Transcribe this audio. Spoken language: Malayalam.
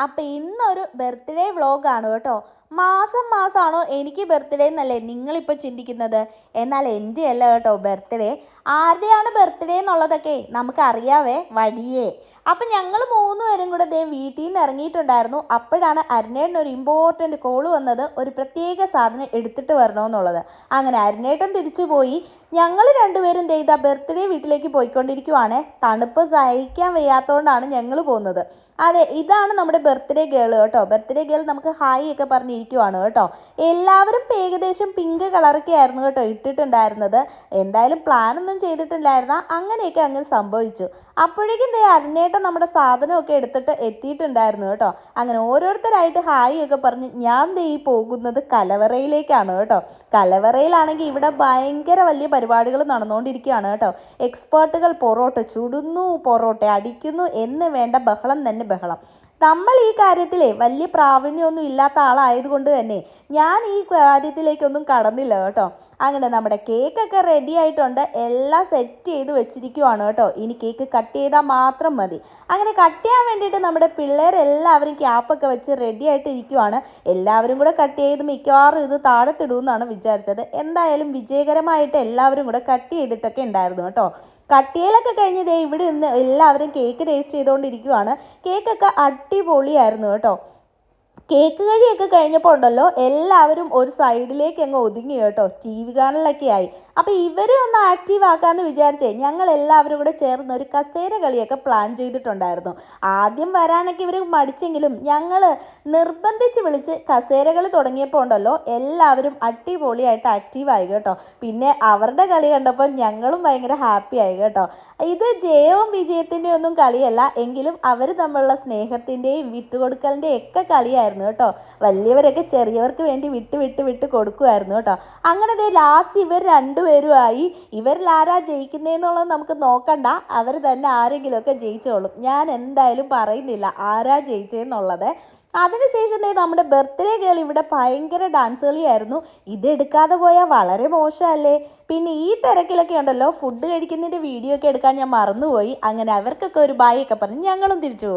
അപ്പോൾ ഇന്നൊരു ബർത്ത്ഡേ വ്ളോഗാണ് കേട്ടോ. മാസം മാസമാണോ എനിക്ക് ബർത്ത്ഡേ എന്നല്ലേ നിങ്ങളിപ്പോൾ ചിന്തിക്കുന്നത്? എന്നാൽ എൻ്റെ അല്ല കേട്ടോ ബർത്ത്ഡേ. ആരുടെയാണ് ബർത്ത്ഡേ എന്നുള്ളതൊക്കെ നമുക്കറിയാവേ, വഴിയേ. അപ്പം ഞങ്ങൾ മൂന്ന് പേരും കൂടെ വീട്ടിൽ നിന്ന് ഇറങ്ങിയിട്ടുണ്ടായിരുന്നു. അപ്പോഴാണ് അരുണേട്ടന് ഒരു ഇമ്പോർട്ടൻ്റ് കോള് വന്നത്, ഒരു പ്രത്യേക സാധനം എടുത്തിട്ട് വരണമെന്നുള്ളത്. അങ്ങനെ അരുണേട്ടൻ തിരിച്ചു പോയി. ഞങ്ങൾ രണ്ടുപേരും ഇതാ ബർത്ത്ഡേ വീട്ടിലേക്ക് പോയിക്കൊണ്ടിരിക്കുവാണ്. തണുപ്പ് സഹിക്കാൻ വയ്യാത്തതുകൊണ്ടാണ് ഞങ്ങൾ പോകുന്നത്. അതെ, ഇതാണ് നമ്മുടെ ബർത്ത്ഡേ ഗേൾ കേട്ടോ. ബർത്ത്ഡേ ഗേൾ നമുക്ക് ഹായ് ഒക്കെ പറഞ്ഞിരിക്കുവാണ് കേട്ടോ. എല്ലാവരും ഏകദേശം പിങ്ക് കളറൊക്കെ ആയിരുന്നു കേട്ടോ ഇട്ടിട്ടുണ്ടായിരുന്നത്. എന്തായാലും പ്ലാനൊന്നും ചെയ്തിട്ടില്ലായിരുന്ന, അങ്ങനെയൊക്കെ അങ്ങനെ സംഭവിച്ചു. അപ്പോഴേക്കും അരുണേട്ടൻ നമ്മുടെ സാധനമൊക്കെ എടുത്തിട്ട് എത്തിയിട്ടുണ്ടായിരുന്നു കേട്ടോ. അങ്ങനെ ഓരോരുത്തരായിട്ട് ഹായ് ഒക്കെ പറഞ്ഞ് ഞാൻ ഈ പോകുന്നത് കലവറയിലേക്കാണ് കേട്ടോ. കലവറയിലാണെങ്കിൽ ഇവിടെ ഭയങ്കര വലിയ പരിപാടികൾ നടന്നുകൊണ്ടിരിക്കുകയാണ് കേട്ടോ. എക്സ്പേർട്ടുകൾ പൊറോട്ട ചുടുന്നു, പൊറോട്ട അടിക്കുന്നു എന്ന് വേണ്ട ബഹളം തന്നെ ബഹളം. നമ്മൾ ഈ കാര്യത്തിലേ വലിയ പ്രാവീണ്യമൊന്നും ഇല്ലാത്ത ആളായതുകൊണ്ട് തന്നെ ഞാൻ ഈ കാര്യത്തിലേക്കൊന്നും കടന്നില്ല കേട്ടോ. അങ്ങനെ നമ്മുടെ കേക്കൊക്കെ റെഡി ആയിട്ടുണ്ട്, എല്ലാം സെറ്റ് ചെയ്ത് വെച്ചിരിക്കുവാണ് കേട്ടോ. ഇനി കേക്ക് കട്ട് ചെയ്താൽ മാത്രം മതി. അങ്ങനെ കട്ട് ചെയ്യാൻ വേണ്ടിയിട്ട് നമ്മുടെ പിള്ളേരെല്ലാവരും ക്യാപ്പൊക്കെ വെച്ച് റെഡി ആയിട്ട് ഇരിക്കുവാണ്. എല്ലാവരും കൂടെ കട്ട് ചെയ്ത് മിക്കവാറും ഇത് താഴത്തിടുമെന്നാണ് വിചാരിച്ചത്. എന്തായാലും വിജയകരമായിട്ട് എല്ലാവരും കൂടെ കട്ട് ചെയ്തിട്ടൊക്കെ ഉണ്ടായിരുന്നു കേട്ടോ. കട്ടിയിലൊക്കെ കഴിഞ്ഞ് ഇവിടെ നിന്ന് എല്ലാവരും കേക്ക് ടേസ്റ്റ് ചെയ്തുകൊണ്ടിരിക്കുവാണ്. കേക്കൊക്കെ അടിപൊളിയായിരുന്നു കേട്ടോ. കേക്ക് കഴിയൊക്കെ കഴിഞ്ഞപ്പോൾ ഉണ്ടല്ലോ എല്ലാവരും ഒരു സൈഡിലേക്ക് അങ്ങ് ഒതുങ്ങി കേട്ടോ. ടി വി കാണലൊക്കെ ആയി. അപ്പോൾ ഇവരെ ഒന്ന് ആക്റ്റീവ് ആക്കാമെന്ന് വിചാരിച്ചേ ഞങ്ങൾ എല്ലാവരും കൂടെ ചേർന്ന് ഒരു കസേര കളിയൊക്കെ പ്ലാൻ ചെയ്തിട്ടുണ്ടായിരുന്നു. ആദ്യം വരാനൊക്കെ ഇവർ മടിച്ചെങ്കിലും ഞങ്ങൾ നിർബന്ധിച്ച് വിളിച്ച് കസേരകൾ തുടങ്ങിയപ്പോൾ ഉണ്ടല്ലോ എല്ലാവരും അടിപൊളിയായിട്ട് ആക്റ്റീവായി കേട്ടോ. പിന്നെ അവരുടെ കളി കണ്ടപ്പോൾ ഞങ്ങളും ഭയങ്കര ഹാപ്പി ആയി കേട്ടോ. ഇത് ജയവും വിജയത്തിൻ്റെയും ഒന്നും കളിയല്ല, എങ്കിലും അവർ തമ്മിലുള്ള സ്നേഹത്തിൻ്റെയും വിട്ടുകൊടുക്കലിൻ്റെയും ഒക്കെ കളിയായിരുന്നു കേട്ടോ. വലിയവരൊക്കെ ചെറിയവർക്ക് വേണ്ടി വിട്ട് കൊടുക്കുമായിരുന്നു കേട്ടോ. അങ്ങനെ ലാസ്റ്റ് ഇവർ രണ്ടുപേരുമായി. ഇവരിൽ ആരാ ജയിക്കുന്നതെന്നുള്ളത് നമുക്ക് നോക്കണ്ട, അവർ തന്നെ ആരെങ്കിലുമൊക്കെ ജയിച്ചോളും. ഞാൻ എന്തായാലും പറയുന്നില്ല ആരാ ജയിച്ചതെന്നുള്ളത്. അതിനുശേഷം നമ്മുടെ ബർത്ത്ഡേ ഗേൾ ഇവിടെ ഭയങ്കര ഡാൻസ് കളിയായിരുന്നു. ഇതെടുക്കാതെ പോയാൽ വളരെ മോശമല്ലേ. പിന്നെ ഈ തിരക്കിലൊക്കെ ഉണ്ടല്ലോ ഫുഡ് കഴിക്കുന്നതിൻ്റെ വീഡിയോ ഒക്കെ എടുക്കാൻ ഞാൻ മറന്നുപോയി. അങ്ങനെ അവർക്കൊക്കെ ഒരു ബായ് ഒക്കെ പറഞ്ഞ് ഞങ്ങളും തിരിച്ചു പോകും.